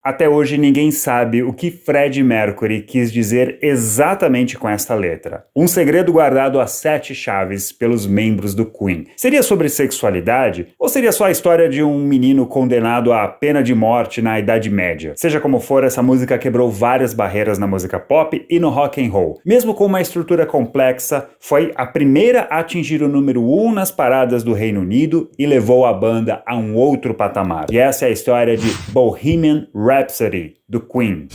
Até hoje ninguém sabe o que Freddie Mercury quis dizer exatamente com esta letra. Um segredo guardado a 7 chaves pelos membros do Queen. Seria sobre sexualidade? Ou seria só a história de um menino condenado à pena de morte na Idade Média? Seja como for, essa música quebrou várias barreiras na música pop e no rock and roll. Mesmo com uma estrutura complexa, foi a primeira a atingir o número 1 nas paradas do Reino Unido e levou a banda a um outro patamar. E essa é a história de Bohemian Rhapsody, do Queen.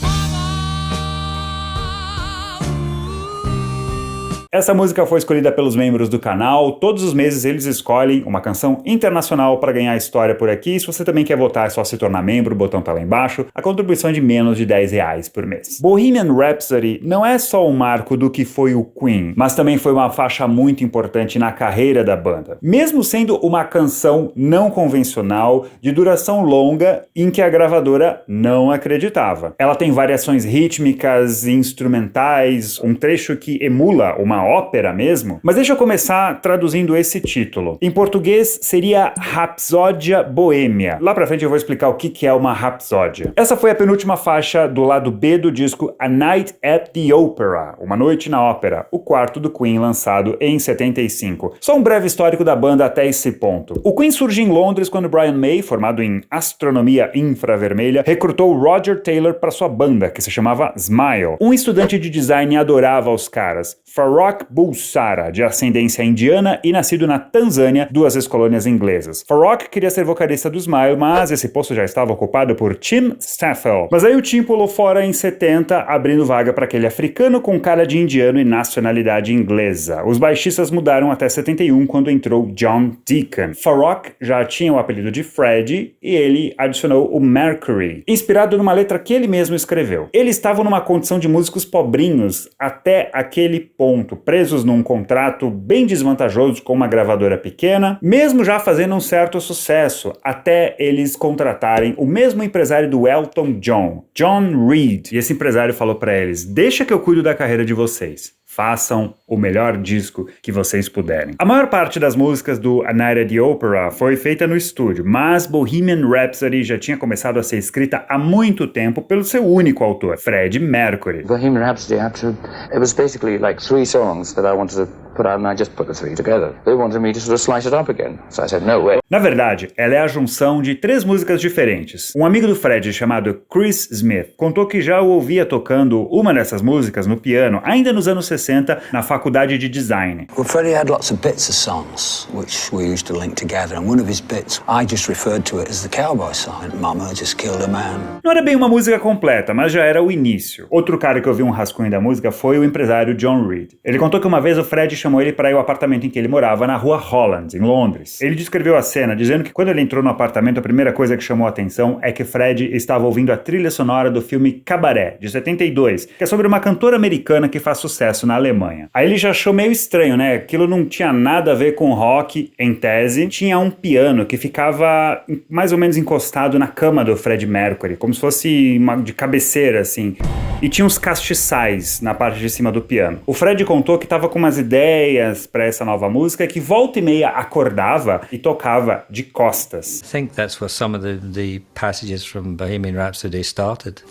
Essa música foi escolhida pelos membros do canal. Todos os meses eles escolhem uma canção internacional para ganhar história por aqui. Se você também quer votar, é só se tornar membro, o botão tá lá embaixo. A contribuição é de menos de R$10 por mês. Bohemian Rhapsody não é só um marco do que foi o Queen, mas também foi uma faixa muito importante na carreira da banda. Mesmo sendo uma canção não convencional, de duração longa, em que a gravadora não acreditava. Ela tem variações rítmicas e instrumentais, um trecho que emula uma ópera mesmo, mas deixa eu começar traduzindo esse título. Em português seria Rapsódia Boêmia. Lá pra frente eu vou explicar o que é uma rapsódia. Essa foi a penúltima faixa do lado B do disco A Night at the Opera, Uma Noite na Ópera, o quarto do Queen, lançado em 75. Só um breve histórico da banda até esse ponto. O Queen surge em Londres quando Brian May, formado em astronomia infravermelha, recrutou Roger Taylor para sua banda, que se chamava Smile. Um estudante de design adorava os caras. Farrokh Bulsara, de ascendência indiana e nascido na Tanzânia, duas ex-colônias inglesas. Farrokh queria ser vocalista do Smile, mas esse posto já estava ocupado por Tim Staffel. Mas aí o Tim pulou fora em 70, abrindo vaga para aquele africano com cara de indiano e nacionalidade inglesa. Os baixistas mudaram até 71, quando entrou John Deacon. Farrokh já tinha o apelido de Freddie e ele adicionou o Mercury, inspirado numa letra que ele mesmo escreveu. Eles estavam numa condição de músicos pobrinhos até aquele ponto, presos num contrato bem desvantajoso com uma gravadora pequena, mesmo já fazendo um certo sucesso, até eles contratarem o mesmo empresário do Elton John, John Reid. E esse empresário falou para eles: deixa que eu cuido da carreira de vocês. Façam o melhor disco que vocês puderem. A maior parte das músicas do A Night at the Opera foi feita no estúdio, mas Bohemian Rhapsody já tinha começado a ser escrita há muito tempo pelo seu único autor, Freddie Mercury. Bohemian Rhapsody, it was basically like 3 songs that I wanted to put out and I just put the 3 together. They wanted me to sort of slice it up again. So I said, no way. Na verdade, ela é a junção de 3 músicas diferentes. Um amigo do Fred chamado Chris Smith contou que já o ouvia tocando uma dessas músicas no piano ainda nos anos 60 na faculdade de design. Well, Freddie had lots of bits of songs which we used to link together, and one of his bits I just referred to it as the cowboy song. Mama just killed a man. Não era bem uma música completa, mas já era o início. Outro cara que ouviu um rascunho da música foi o empresário John Reid. Ele contou que uma vez o Fred chamou ele para ir ao apartamento em que ele morava na rua Holland, em Londres. Ele descreveu a cena dizendo que quando ele entrou no apartamento, a primeira coisa que chamou a atenção é que Fred estava ouvindo a trilha sonora do filme Cabaré, de 72, que é sobre uma cantora americana que faz sucesso na Alemanha. Aí ele já achou meio estranho, né? Aquilo não tinha nada a ver com rock, em tese. Tinha um piano que ficava mais ou menos encostado na cama do Freddie Mercury, como se fosse uma de cabeceira, assim. E tinha uns castiçais na parte de cima do piano. O Fred contou que estava com umas ideias para essa nova música que volta e meia acordava e tocava de costas. I think that's where some of the passages from Bohemian Rhapsody started,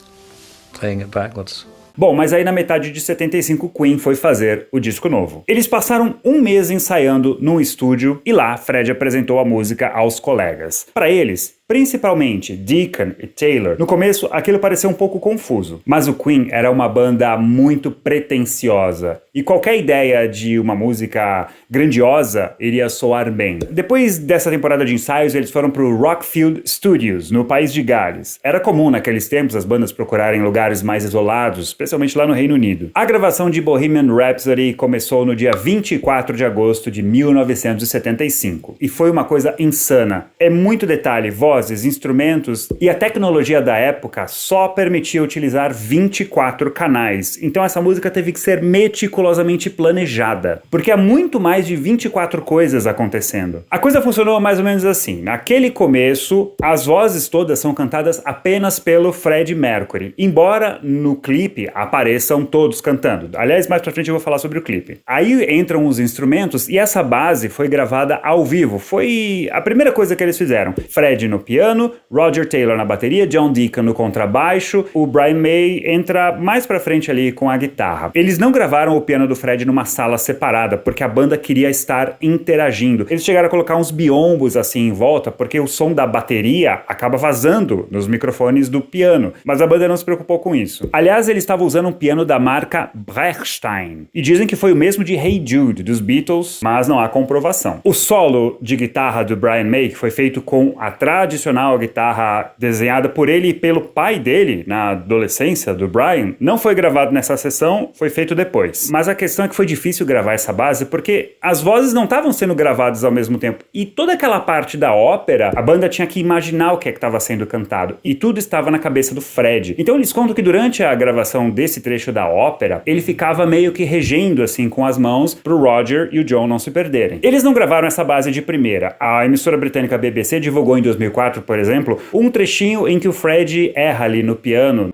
playing it backwards. Bom, mas aí na metade de 75 Queen foi fazer o disco novo. Eles passaram um mês ensaiando num estúdio e lá Fred apresentou a música aos colegas. Para eles, principalmente Deacon e Taylor, no começo aquilo pareceu um pouco confuso, mas o Queen era uma banda muito pretensiosa e qualquer ideia de uma música grandiosa iria soar bem. Depois dessa temporada de ensaios, eles foram pro Rockfield Studios, no país de Gales. Era comum naqueles tempos as bandas procurarem lugares mais isolados, especialmente lá no Reino Unido. A gravação de Bohemian Rhapsody começou no dia 24 de agosto de 1975 e foi uma coisa insana. É muito detalhe, vozes, instrumentos e a tecnologia da época só permitia utilizar 24 canais. Então essa música teve que ser meticulosamente planejada, porque há muito mais de 24 coisas acontecendo. A coisa funcionou mais ou menos assim. Naquele começo, as vozes todas são cantadas apenas pelo Freddie Mercury, embora no clipe apareçam todos cantando. Aliás, mais pra frente eu vou falar sobre o clipe. Aí entram os instrumentos e essa base foi gravada ao vivo. Foi a primeira coisa que eles fizeram. Fred no piano, Roger Taylor na bateria, John Deacon no contrabaixo, o Brian May entra mais pra frente ali com a guitarra. Eles não gravaram o piano do Fred numa sala separada, porque a banda queria estar interagindo. Eles chegaram a colocar uns biombos assim em volta, porque o som da bateria acaba vazando nos microfones do piano, mas a banda não se preocupou com isso. Aliás, eles estavam usando um piano da marca Bechstein, e dizem que foi o mesmo de Hey Jude, dos Beatles, mas não há comprovação. O solo de guitarra do Brian May, que foi feito com a tradicional guitarra desenhada por ele e pelo pai dele na adolescência do Brian, não foi gravado nessa sessão, foi feito depois. Mas a questão é que foi difícil gravar essa base porque as vozes não estavam sendo gravadas ao mesmo tempo. E toda aquela parte da ópera, a banda tinha que imaginar o que é que estava sendo cantado. E tudo estava na cabeça do Fred. Então eles contam que durante a gravação desse trecho da ópera, ele ficava meio que regendo assim com as mãos pro Roger e o John não se perderem. Eles não gravaram essa base de primeira. A emissora britânica BBC divulgou em 2004, por exemplo, um trechinho em que o Fred erra ali no piano.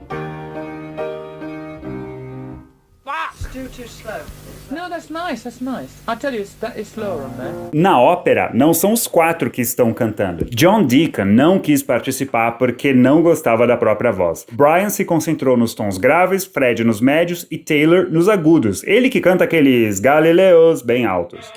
No, that's nice. I tell you, it's slower on there. Na ópera, não são os 4 que estão cantando. John Deacon não quis participar porque não gostava da própria voz. Brian se concentrou nos tons graves, Fred nos médios e Taylor nos agudos. Ele que canta aqueles galileos bem altos.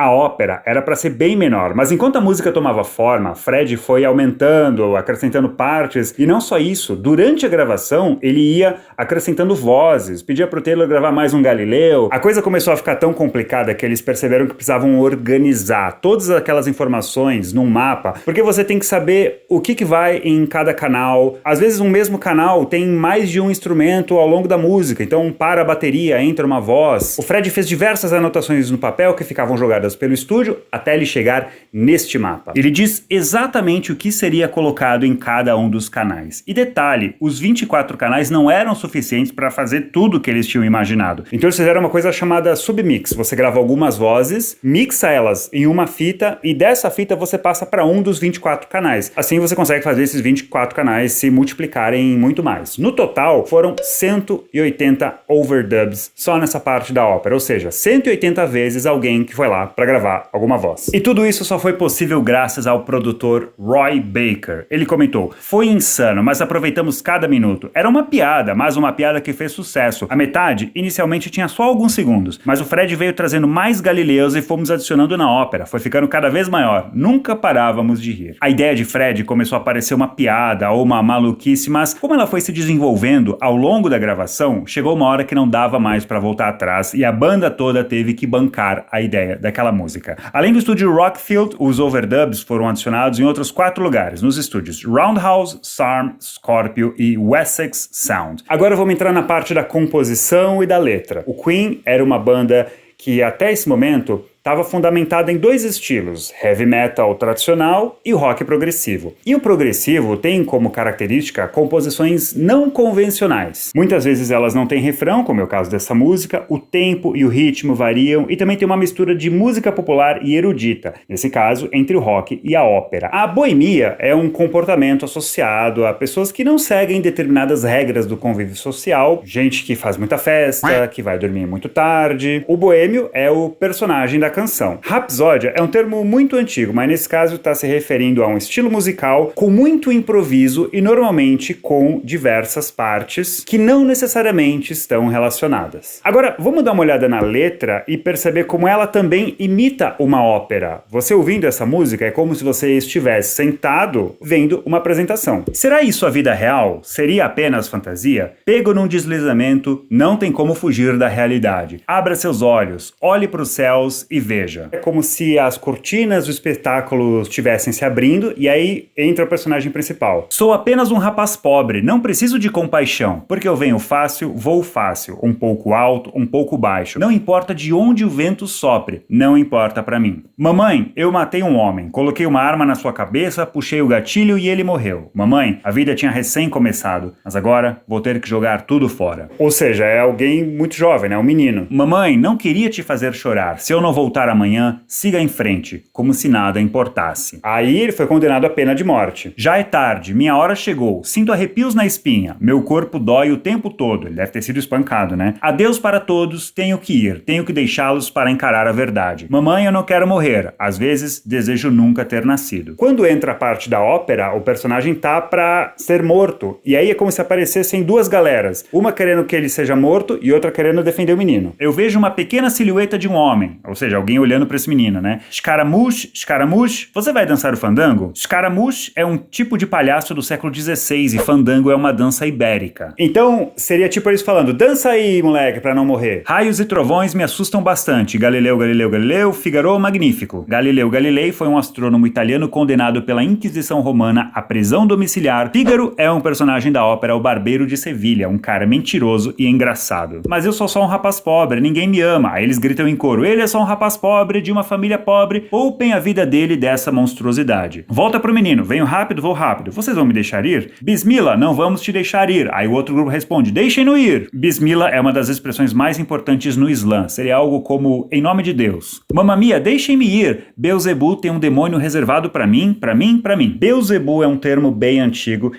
A ópera era para ser bem menor, mas enquanto a música tomava forma, Fred foi aumentando, acrescentando partes, e não só isso, durante a gravação ele ia acrescentando vozes, pedia pro Taylor gravar mais um Galileu. A coisa começou a ficar tão complicada que eles perceberam que precisavam organizar todas aquelas informações num mapa, porque você tem que saber o que vai em cada canal. Às vezes um mesmo canal tem mais de um instrumento ao longo da música, então para a bateria, entra uma voz. O Fred fez diversas anotações no papel que ficavam jogadas pelo estúdio até ele chegar neste mapa. Ele diz exatamente o que seria colocado em cada um dos canais. E detalhe, os 24 canais não eram suficientes para fazer tudo que eles tinham imaginado. Então eles fizeram uma coisa chamada submix. Você grava algumas vozes, mixa elas em uma fita e dessa fita você passa para um dos 24 canais. Assim você consegue fazer esses 24 canais se multiplicarem muito mais. No total, foram 180 overdubs só nessa parte da ópera, ou seja, 180 vezes alguém que foi lá para gravar alguma voz. E tudo isso só foi possível graças ao produtor Roy Baker. Ele comentou: "Foi insano, mas aproveitamos cada minuto. Era uma piada, mas uma piada que fez sucesso. A metade inicialmente tinha só alguns segundos, mas o Fred veio trazendo mais Galileus e fomos adicionando na ópera. Foi ficando cada vez maior. Nunca parávamos de rir." A ideia de Fred começou a parecer uma piada ou uma maluquice, mas como ela foi se desenvolvendo ao longo da gravação, chegou uma hora que não dava mais para voltar atrás e a banda toda teve que bancar a ideia daquela música. Além do estúdio Rockfield, os overdubs foram adicionados em outros 4 lugares, nos estúdios Roundhouse, SARM, Scorpio e Wessex Sound. Agora vamos entrar na parte da composição e da letra. O Queen era uma banda que até esse momento estava fundamentada em 2 estilos, heavy metal tradicional e o rock progressivo. E o progressivo tem como característica composições não convencionais. Muitas vezes elas não têm refrão, como é o caso dessa música, o tempo e o ritmo variam e também tem uma mistura de música popular e erudita, nesse caso, entre o rock e a ópera. A boemia é um comportamento associado a pessoas que não seguem determinadas regras do convívio social, gente que faz muita festa, que vai dormir muito tarde. O boêmio é o personagem da canção. Rapsódia é um termo muito antigo, mas nesse caso está se referindo a um estilo musical com muito improviso e normalmente com diversas partes que não necessariamente estão relacionadas. Agora, vamos dar uma olhada na letra e perceber como ela também imita uma ópera. Você ouvindo essa música é como se você estivesse sentado vendo uma apresentação. Será isso a vida real? Seria apenas fantasia? Pego num deslizamento, não tem como fugir da realidade. Abra seus olhos, olhe para os céus e veja. É como se as cortinas do espetáculo estivessem se abrindo e aí entra o personagem principal. Sou apenas um rapaz pobre, não preciso de compaixão, porque eu venho fácil, vou fácil, um pouco alto, um pouco baixo. Não importa de onde o vento sopre, não importa pra mim. Mamãe, eu matei um homem, coloquei uma arma na sua cabeça, puxei o gatilho e ele morreu. Mamãe, a vida tinha recém começado, mas agora vou ter que jogar tudo fora. Ou seja, é alguém muito jovem, né? Um menino. Mamãe, não queria te fazer chorar. Se eu não voltar voltar amanhã, siga em frente, como se nada importasse. Aí ele foi condenado à pena de morte. Já é tarde, minha hora chegou, sinto arrepios na espinha, meu corpo dói o tempo todo. Ele deve ter sido espancado, né? Adeus para todos, tenho que ir, tenho que deixá-los para encarar a verdade. Mamãe, eu não quero morrer, às vezes desejo nunca ter nascido. Quando entra a parte da ópera, o personagem tá pra ser morto, e aí é como se aparecessem duas galeras, uma querendo que ele seja morto e outra querendo defender o menino. Eu vejo uma pequena silhueta de um homem, ou seja, alguém olhando pra esse menino, né? Scaramouche, Scaramouche, você vai dançar o fandango? Scaramouche é um tipo de palhaço do século XVI e fandango é uma dança ibérica. Então, seria tipo eles falando, dança aí, moleque, pra não morrer. Raios e trovões me assustam bastante. Galileu, Galileu, Galileu, Figaro Magnífico. Galileu Galilei foi um astrônomo italiano condenado pela Inquisição Romana à prisão domiciliar. Fígaro é um personagem da ópera O Barbeiro de Sevilha, um cara mentiroso e engraçado. Mas eu sou só um rapaz pobre, ninguém me ama. Aí eles gritam em coro, ele é só um rapaz pobre, de uma família pobre, poupem a vida dele dessa monstruosidade. Volta pro menino, venho rápido, vou rápido. Vocês vão me deixar ir? Bismillah, não vamos te deixar ir. Aí o outro grupo responde, deixem-no ir. Bismillah é uma das expressões mais importantes no Islã. Seria algo como, em nome de Deus. Mamma mia, deixem-me ir. Beelzebub tem um demônio reservado para mim, para mim, para mim. Beelzebub é um termo bem antigo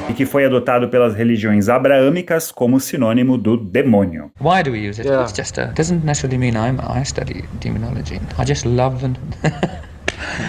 e que foi adotado pelas religiões abraâmicas como sinônimo do demônio. Why do we use it? It's just doesn't necessarily mean I study demonology. I just love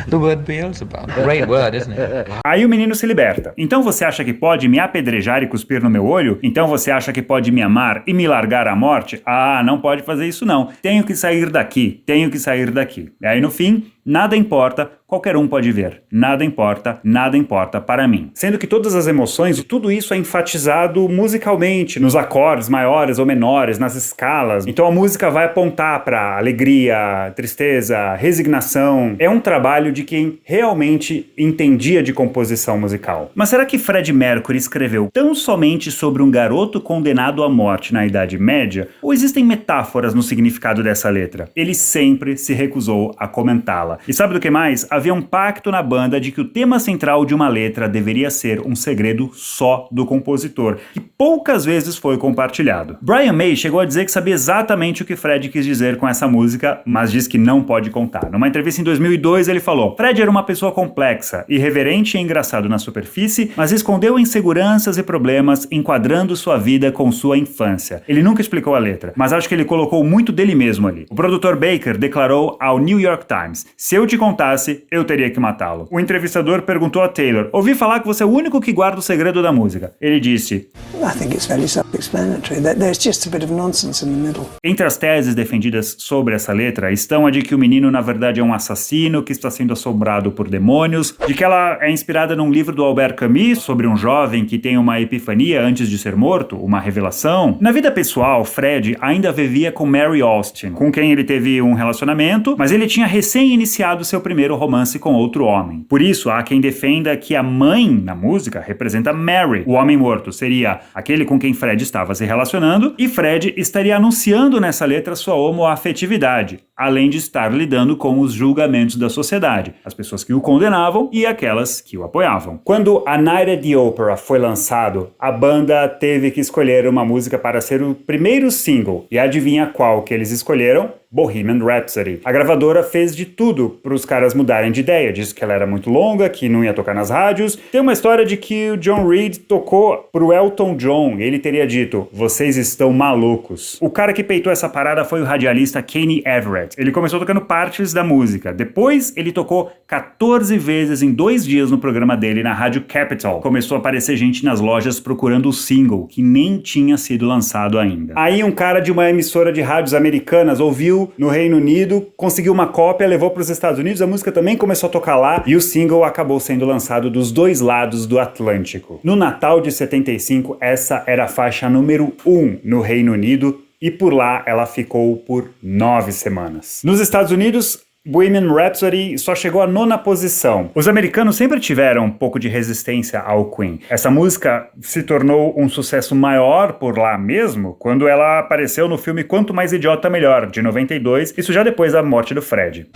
the word Beelzebub. Great word, isn't it? Aí o menino se liberta. Então você acha que pode me apedrejar e cuspir no meu olho? Então você acha que pode me amar e me largar à morte? Ah, não pode fazer isso não. Tenho que sair daqui, tenho que sair daqui. E aí no fim, nada importa, qualquer um pode ver. Nada importa para mim. Sendo que todas as emoções, tudo isso é enfatizado musicalmente, nos acordes maiores ou menores, nas escalas. Então a música vai apontar para alegria, tristeza, resignação. É um trabalho de quem realmente entendia de composição musical. Mas será que Freddie Mercury escreveu tão somente sobre um garoto condenado à morte na Idade Média? Ou existem metáforas no significado dessa letra? Ele sempre se recusou a comentá-la. E sabe do que mais? Havia um pacto na banda de que o tema central de uma letra deveria ser um segredo só do compositor, que poucas vezes foi compartilhado. Brian May chegou a dizer que sabia exatamente o que Fred quis dizer com essa música, mas diz que não pode contar. Numa entrevista em 2002, ele falou: Fred era uma pessoa complexa, irreverente e engraçado na superfície, mas escondeu inseguranças e problemas, enquadrando sua vida com sua infância. Ele nunca explicou a letra, mas acho que ele colocou muito dele mesmo ali. O produtor Baker declarou ao New York Times: se eu te contasse, eu teria que matá-lo. O entrevistador perguntou a Taylor: ouvi falar que você é o único que guarda o segredo da música. Ele disse: I think it's fairly self-explanatory. There's just a bit of nonsense in the middle. Entre as teses defendidas sobre essa letra estão a de que o menino na verdade é um assassino que está sendo assombrado por demônios, de que ela é inspirada num livro do Albert Camus sobre um jovem que tem uma epifania antes de ser morto, uma revelação. Na vida pessoal, Fred ainda vivia com Mary Austin, com quem ele teve um relacionamento, mas ele tinha recém-iniciado seu primeiro romance com outro homem. Por isso, há quem defenda que a mãe na música representa Mary. O homem morto seria aquele com quem Fred estava se relacionando, e Fred estaria anunciando nessa letra sua homoafetividade, além de estar lidando com os julgamentos da sociedade, as pessoas que o condenavam e aquelas que o apoiavam. Quando A Night at the Opera foi lançado, a banda teve que escolher uma música para ser o primeiro single, e adivinha qual que eles escolheram? Bohemian Rhapsody. A gravadora fez de tudo para os caras mudarem de ideia, disse que ela era muito longa, que não ia tocar nas rádios. Tem uma história de que o John Reid tocou pro Elton John, e ele teria dito: vocês estão malucos. O cara que peitou essa parada foi o radialista Kenny Everett. Ele começou tocando partes da música. Depois ele tocou 14 vezes em 2 dias no programa dele na Rádio Capital. Começou a aparecer gente nas lojas procurando o single, que nem tinha sido lançado ainda. Aí um cara de uma emissora de rádios americanas ouviu no Reino Unido, conseguiu uma cópia, levou para os Estados Unidos, a música também começou a tocar lá, e o single acabou sendo lançado dos 2 lados do Atlântico. No Natal de 75, essa era a faixa número 1 no Reino Unido, e por lá ela ficou por 9 semanas. Nos Estados Unidos, Bohemian Rhapsody só chegou à 9ª posição. Os americanos sempre tiveram um pouco de resistência ao Queen. Essa música se tornou um sucesso maior por lá mesmo quando ela apareceu no filme Quanto Mais Idiota Melhor, de 92, isso já depois da morte do Fred.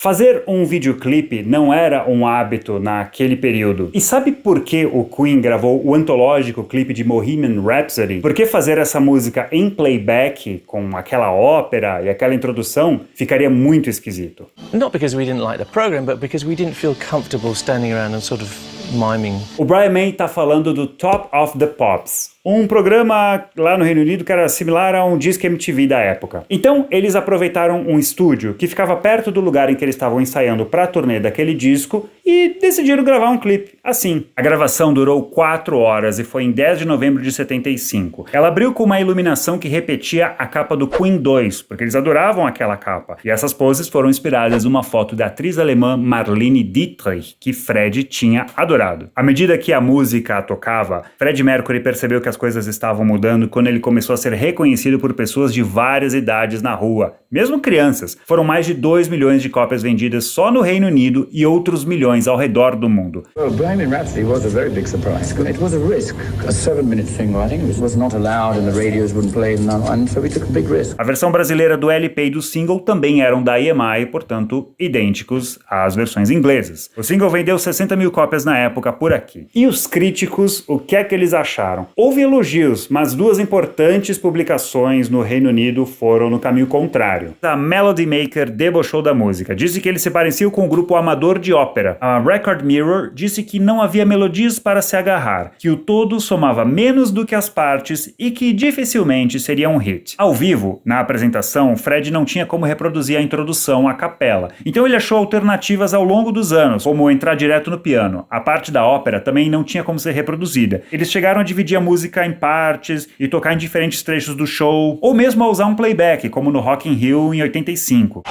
Fazer um videoclipe não era um hábito naquele período. E sabe por que o Queen gravou o antológico clipe de Bohemian Rhapsody? Por que fazer essa música em playback, com aquela ópera e aquela introdução, ficaria muito esquisito? Not because we didn't like the program, but because we didn't feel comfortable standing around and sort of miming. O Brian May tá falando do Top of the Pops, um programa lá no Reino Unido que era similar a um Disque MTV da época. Então, eles aproveitaram um estúdio que ficava perto do lugar em que eles estavam ensaiando para a turnê daquele disco e decidiram gravar um clipe, assim. A gravação durou 4 horas e foi em 10 de novembro de 75. Ela abriu com uma iluminação que repetia a capa do Queen 2, porque eles adoravam aquela capa. E essas poses foram inspiradas numa foto da atriz alemã Marlene Dietrich, que Fred tinha adorado. À medida que a música tocava, Freddie Mercury percebeu que as coisas estavam mudando quando ele começou a ser reconhecido por pessoas de várias idades na rua, mesmo crianças. Foram mais de 2 milhões de cópias vendidas só no Reino Unido e outros milhões ao redor do mundo. Well, Bohemian Rhapsody was a very big surprise. It was a risk. A 7-minute single, I think it was not allowed and the radios wouldn't play it, and so we took a big risk. A versão brasileira do LP e do single também eram da EMI, portanto, idênticos às versões inglesas. O single vendeu 60 mil cópias na época por aqui. E os críticos, o que é que eles acharam? Houve elogios, mas 2 importantes publicações no Reino Unido foram no caminho contrário. A Melody Maker debochou da música, disse que ele se parecia com o grupo amador de ópera. A Record Mirror disse que não havia melodias para se agarrar, que o todo somava menos do que as partes e que dificilmente seria um hit. Ao vivo, na apresentação, Fred não tinha como reproduzir a introdução a capela, então ele achou alternativas ao longo dos anos, como entrar direto no piano. A parte da ópera também não tinha como ser reproduzida. Eles chegaram a dividir a música em partes e tocar em diferentes trechos do show, ou mesmo a usar um playback, como no Rock in Rio em 85.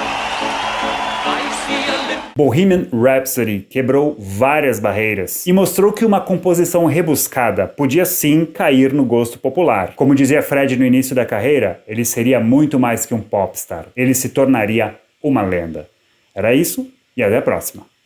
Bohemian Rhapsody quebrou várias barreiras e mostrou que uma composição rebuscada podia sim cair no gosto popular. Como dizia Fred no início da carreira, ele seria muito mais que um popstar. Ele se tornaria uma lenda. Era isso e até a próxima.